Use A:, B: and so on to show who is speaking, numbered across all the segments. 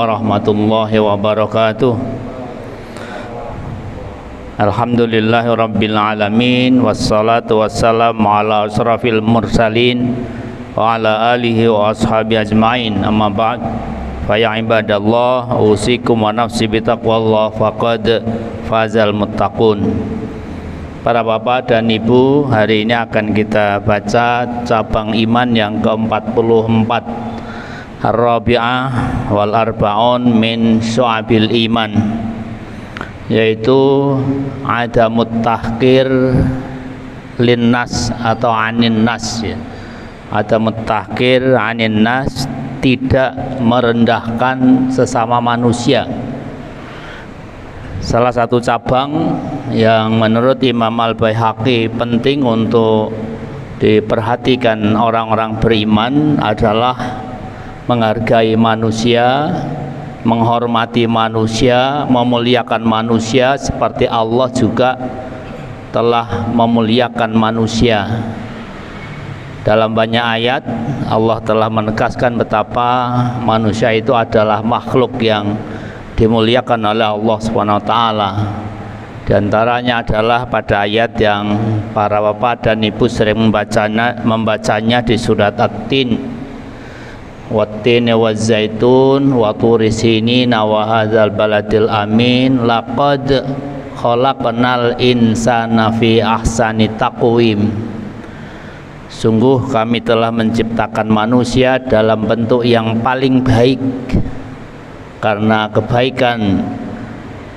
A: warahmatullahi wabarakatuh. Alhamdulillahirabbil alamin, wassalatu wassalamu ala asrafil mursalin wa ala alihi wa ashabi ajmain. Amma ba'd, fa ya ibadallah, usikum wa nafsi bitaqwallah, faqad fazal muttaqun. Para bapak dan ibu, hari ini akan kita baca cabang iman yang ke-44, Ar-Rabi'ah wal Arba'un min Syu'abil Iman, yaitu adamut tahqir linnas atau anin nas, ya. Adamut tahqir anin nas, tidak merendahkan sesama manusia. Salah satu cabang yang menurut Imam Al-Baihaqi penting untuk diperhatikan orang-orang beriman adalah menghargai manusia, menghormati manusia, memuliakan manusia seperti Allah juga telah memuliakan manusia. Dalam banyak ayat Allah telah menegaskan betapa manusia itu adalah makhluk yang dimuliakan oleh Allah Subhanahu wa taala. Di antaranya adalah pada ayat yang para bapak dan ibu sering membacanya di surat At-Tin. Wat-tini waz-zaitun wa turi sinina wa hadzal baladil amin laqad khalaqnal insana fi ahsani taqwim. Sungguh kami telah menciptakan manusia dalam bentuk yang paling baik. Karena kebaikan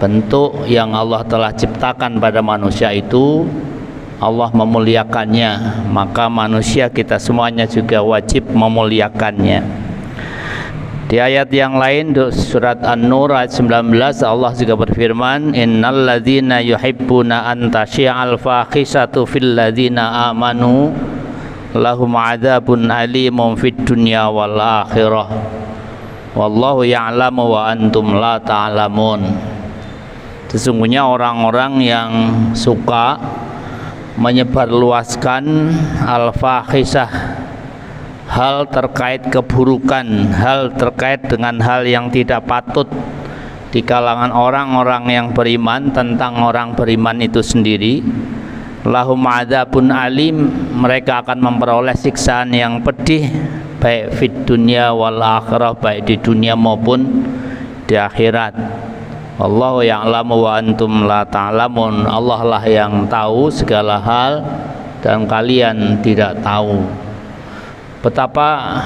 A: bentuk yang Allah telah ciptakan pada manusia itu, Allah memuliakannya, maka manusia kita semuanya juga wajib memuliakannya. Di ayat yang lain, surat An-Nur ayat 19, Allah juga berfirman, innal ladzina yuhibbuna an tasyi'al fahisatu fil ladzina amanu lahum adzabun alimun fid dunya wal akhirah wallahu ya'lamu wa antum la ta'lamun. Sesungguhnya orang-orang yang suka menyebarluaskan al-fahisah, hal terkait keburukan, hal terkait dengan hal yang tidak patut di kalangan orang-orang yang beriman tentang orang beriman itu sendiri, lahum adzabun alim, mereka akan memperoleh siksaan yang pedih baik fid dunya wal akhirah, baik di dunia maupun di akhirat. Wallahu ya'lamu wa antum la ta'lamun. Allah lah yang tahu segala hal dan kalian tidak tahu. Betapa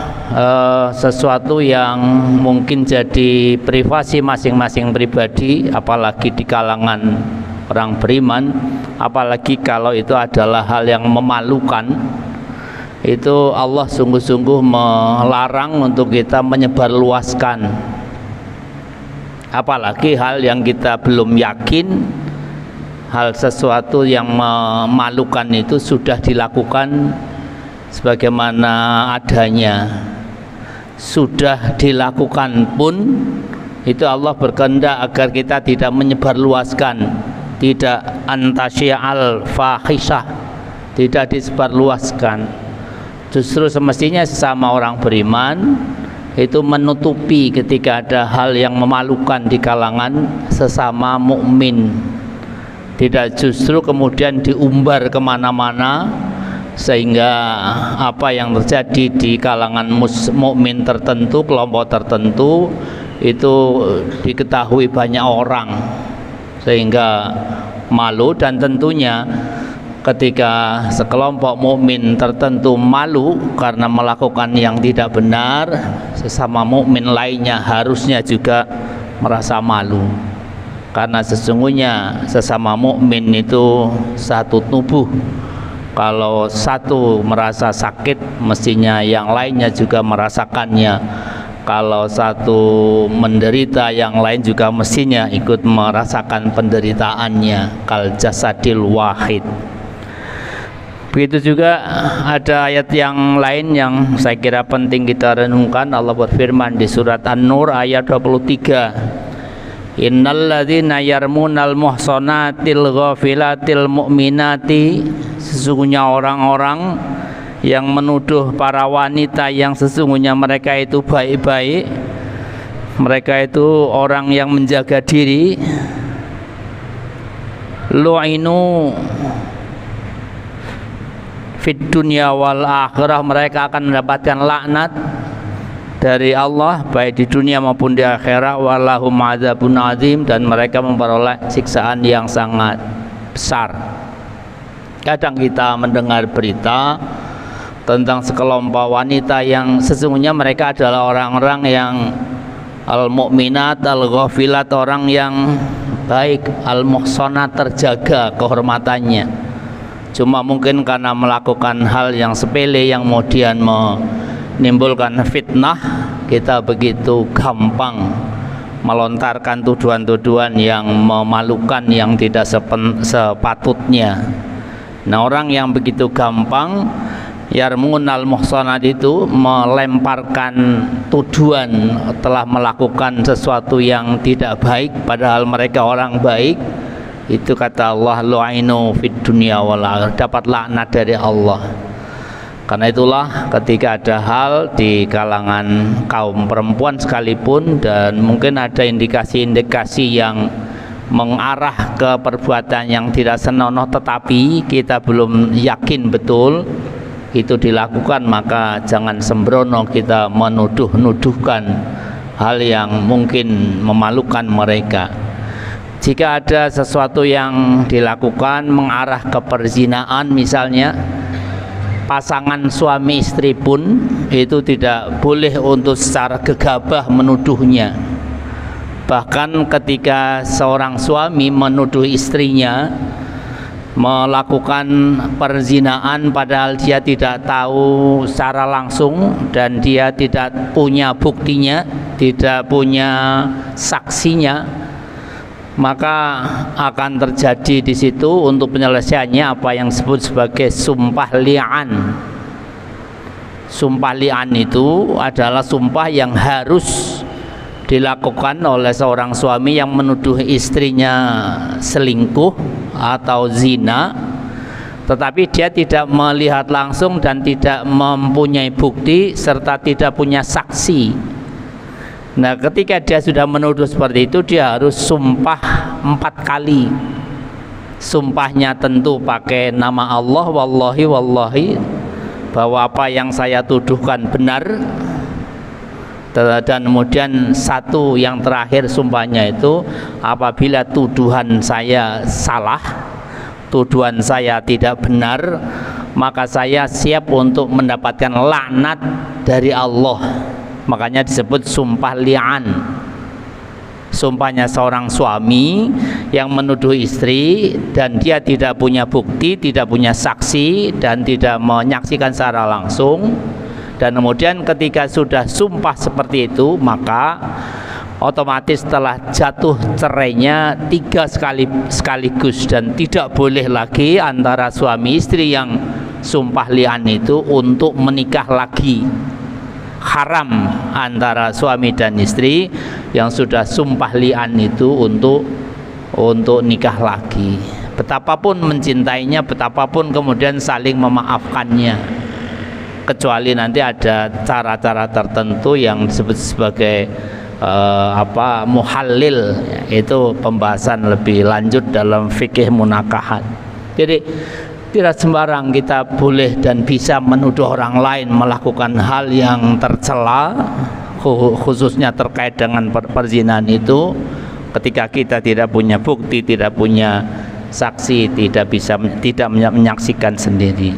A: sesuatu yang mungkin jadi privasi masing-masing pribadi, apalagi di kalangan orang beriman, apalagi kalau itu adalah hal yang memalukan, itu Allah sungguh-sungguh melarang untuk kita menyebarluaskan. Apalagi hal yang kita belum yakin, hal sesuatu yang memalukan itu sudah dilakukan sebagaimana adanya, sudah dilakukan pun itu Allah berkehendak agar kita tidak menyebarluaskan, tidak antasyi'al fahisah, tidak disebarluaskan. Justru semestinya sesama orang beriman itu menutupi ketika ada hal yang memalukan di kalangan sesama mukmin. Tidak justru kemudian diumbar kemana-mana sehingga apa yang terjadi di kalangan mukmin tertentu, kelompok tertentu itu diketahui banyak orang sehingga malu. Dan tentunya ketika sekelompok mukmin tertentu malu karena melakukan yang tidak benar, sesama mukmin lainnya harusnya juga merasa malu. Karena sesungguhnya sesama mukmin itu satu tubuh. Kalau satu merasa sakit, mestinya yang lainnya juga merasakannya. Kalau satu menderita, yang lain juga mestinya ikut merasakan penderitaannya. Kal jasadil wahid. Begitu juga ada ayat yang lain yang saya kira penting kita renungkan. Allah berfirman di surat An-Nur ayat 23, innal ladzina yarmunal muhsanatil ghafilatil mu'minati, sesungguhnya orang-orang yang menuduh para wanita yang sesungguhnya mereka itu baik-baik, Mereka itu orang yang menjaga diri. Lu'inu fid dunya wal akhirah, mereka akan mendapatkan laknat dari Allah baik di dunia maupun di akhirat. Walahum adzabun azim, dan mereka memperoleh siksaan yang sangat besar. Kadang kita mendengar berita tentang sekelompok wanita yang sesungguhnya mereka adalah orang-orang yang al-mu'minat, al-ghafilat, orang yang baik, al-muhsanat, terjaga kehormatannya. Cuma mungkin karena melakukan hal yang sepele yang kemudian menimbulkan fitnah, kita begitu gampang melontarkan tuduhan-tuduhan yang memalukan, yang tidak sepatutnya. Nah, orang yang begitu gampang yarmunal muhsanat itu melemparkan tuduhan telah melakukan sesuatu yang tidak baik padahal mereka orang baik, itu kata Allah lu'inu fid dunya wal akhirah, dapat laknat dari Allah. Karena itulah ketika ada hal di kalangan kaum perempuan sekalipun dan mungkin ada indikasi-indikasi yang mengarah ke perbuatan yang tidak senonoh tetapi kita belum yakin betul itu dilakukan, maka jangan sembrono kita menuduh-nuduhkan hal yang mungkin memalukan mereka. Jika ada sesuatu yang dilakukan mengarah ke perzinaan misalnya, pasangan suami istri pun itu tidak boleh untuk secara gegabah menuduhnya. Bahkan ketika seorang suami menuduh istrinya melakukan perzinaan padahal dia tidak tahu secara langsung dan dia tidak punya buktinya, tidak punya saksinya, maka akan terjadi di situ untuk penyelesaiannya apa yang disebut sebagai sumpah li'an. Sumpah li'an itu adalah sumpah yang harus dilakukan oleh seorang suami yang menuduh istrinya selingkuh atau zina, tetapi dia tidak melihat langsung dan tidak mempunyai bukti serta tidak punya saksi. Nah, ketika dia sudah menuduh seperti itu, dia harus sumpah 4 kali. Sumpahnya tentu pakai nama Allah, wallahi wallahi, bahwa apa yang saya tuduhkan benar. Dan kemudian satu yang terakhir sumpahnya itu, apabila tuduhan saya salah, tuduhan saya tidak benar, maka saya siap untuk mendapatkan laknat dari Allah. Makanya disebut sumpah li'an. Sumpahnya seorang suami yang menuduh istri dan dia tidak punya bukti, tidak punya saksi dan tidak menyaksikan secara langsung. Dan kemudian ketika sudah sumpah seperti itu, maka otomatis telah jatuh cerainya 3 sekaligus dan tidak boleh lagi antara suami istri yang sumpah li'an itu untuk menikah lagi. Haram antara suami dan istri yang sudah sumpah li'an itu untuk nikah lagi. Betapapun mencintainya, betapapun kemudian saling memaafkannya, kecuali nanti ada cara-cara tertentu yang disebut sebagai muhallil, itu pembahasan lebih lanjut dalam fikih munakahat. Jadi tidak sembarang kita boleh dan bisa menuduh orang lain melakukan hal yang tercela, khususnya terkait dengan perzinahan itu, ketika kita tidak punya bukti, tidak punya saksi, tidak menyaksikan sendiri.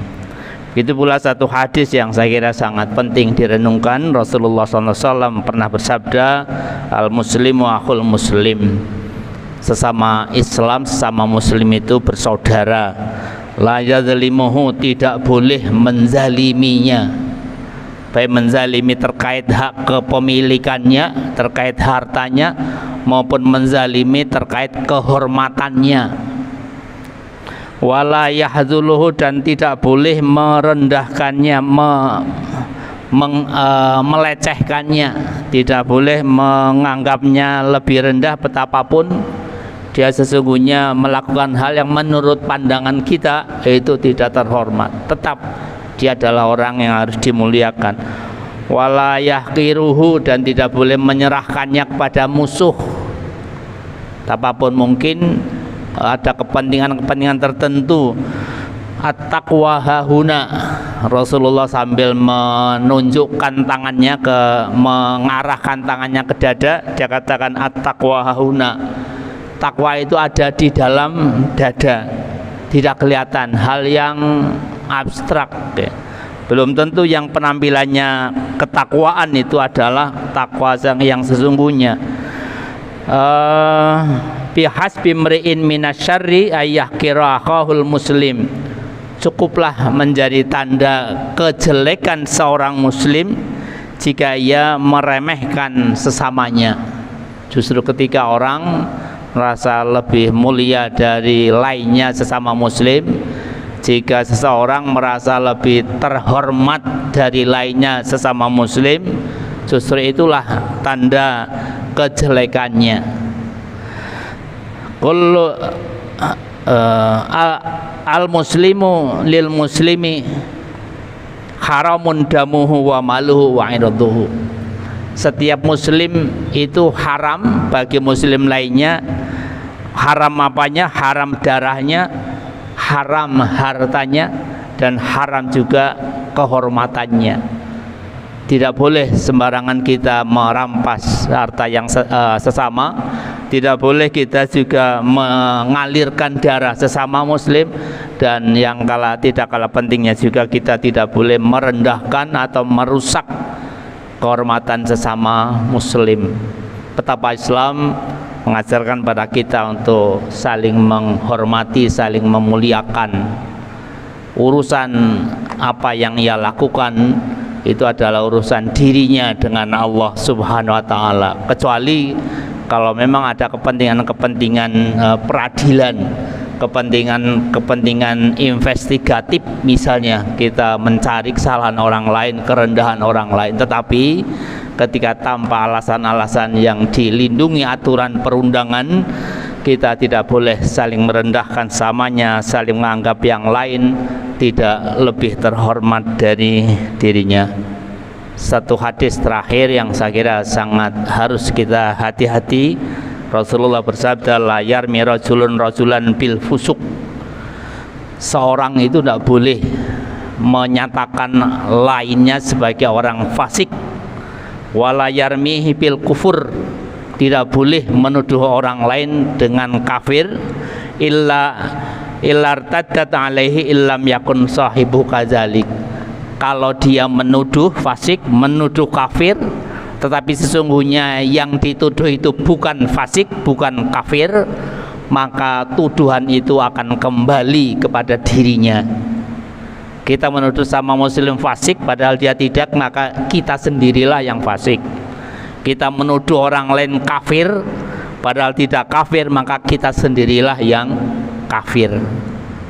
A: Itu pula satu hadis yang saya kira sangat penting direnungkan. Rasulullah SAW pernah bersabda, al-muslimu akhul muslim, sesama Islam, sesama muslim itu bersaudara. La yadzlimuhu, tidak boleh menzaliminya, baik menzalimi terkait hak kepemilikannya, terkait hartanya, maupun menzalimi terkait kehormatannya. Wala yahdzuluhu, dan tidak boleh merendahkannya, melecehkannya, tidak boleh menganggapnya lebih rendah betapapun dia sesungguhnya melakukan hal yang menurut pandangan kita itu tidak terhormat. Tetap dia adalah orang yang harus dimuliakan. wala yahqiruhu, dan tidak boleh menyerahkannya kepada musuh. Apapun mungkin ada kepentingan-kepentingan tertentu. At-taqwa hahuna, Rasulullah sambil menunjukkan tangannya mengarahkan tangannya ke dada, dia katakan at-taqwa hahuna. Takwa itu ada di dalam dada, tidak kelihatan, hal yang abstrak ya. Belum tentu yang penampilannya ketakwaan itu adalah takwa yang sesungguhnya. Bi hasbi mri'in minasyarri ayyahkira akhahul muslim, cukuplah menjadi tanda kejelekan seorang muslim jika ia meremehkan sesamanya. Justru ketika orang merasa lebih mulia dari lainnya sesama muslim, jika seseorang merasa lebih terhormat dari lainnya sesama muslim, justru itulah tanda kejelekannya. Kullu al muslimu lil muslimi haramun damuhu wa maluhu wa irduhu. Setiap muslim itu haram bagi muslim lainnya. Haram apanya? Haram darahnya, haram hartanya, dan haram juga kehormatannya. Tidak boleh sembarangan kita merampas harta yang sesama. Tidak boleh kita juga mengalirkan darah sesama muslim. Dan yang tidak kalah pentingnya juga kita tidak boleh merendahkan atau merusak kehormatan sesama muslim. Betapa Islam mengajarkan pada kita untuk saling menghormati, saling memuliakan. Urusan apa yang ia lakukan itu adalah urusan dirinya dengan Allah Subhanahu wa taala, kecuali kalau memang ada kepentingan-kepentingan peradilan, kepentingan investigatif, misalnya kita mencari kesalahan orang lain, kerendahan orang lain. Tetapi ketika tanpa alasan-alasan yang dilindungi aturan perundangan, kita tidak boleh saling merendahkan samanya, saling menganggap yang lain tidak lebih terhormat dari dirinya. Satu hadis terakhir yang saya kira sangat harus kita hati-hati. Rasulullah bersabda, la yarmi rajulun rajulan bil fusuk. Seorang itu tidak boleh menyatakan lainnya sebagai orang fasik. Wala yarmihi bil kufur, tidak boleh menuduh orang lain dengan kafir. Illa irtaddat alaihi illam yakun sahibu kadzalik. Kalau dia menuduh fasik, menuduh kafir, tetapi sesungguhnya yang dituduh itu bukan fasik, bukan kafir, maka tuduhan itu akan kembali kepada dirinya. Kita menuduh sama muslim fasik padahal dia tidak, maka kita sendirilah yang fasik. Kita menuduh orang lain kafir padahal tidak kafir, maka kita sendirilah yang kafir.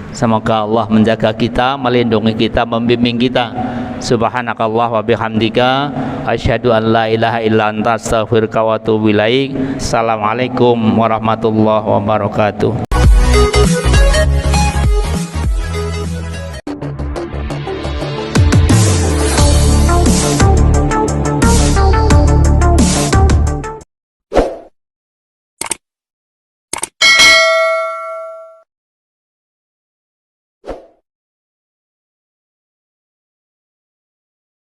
A: Semoga Allah menjaga kita, melindungi kita, membimbing kita. Subhanakallah wa bihamdika, asyhadu an la ilaha illa anta, astaghfiruka wa atubu ilaik. Assalamualaikum warahmatullahi wabarakatuh.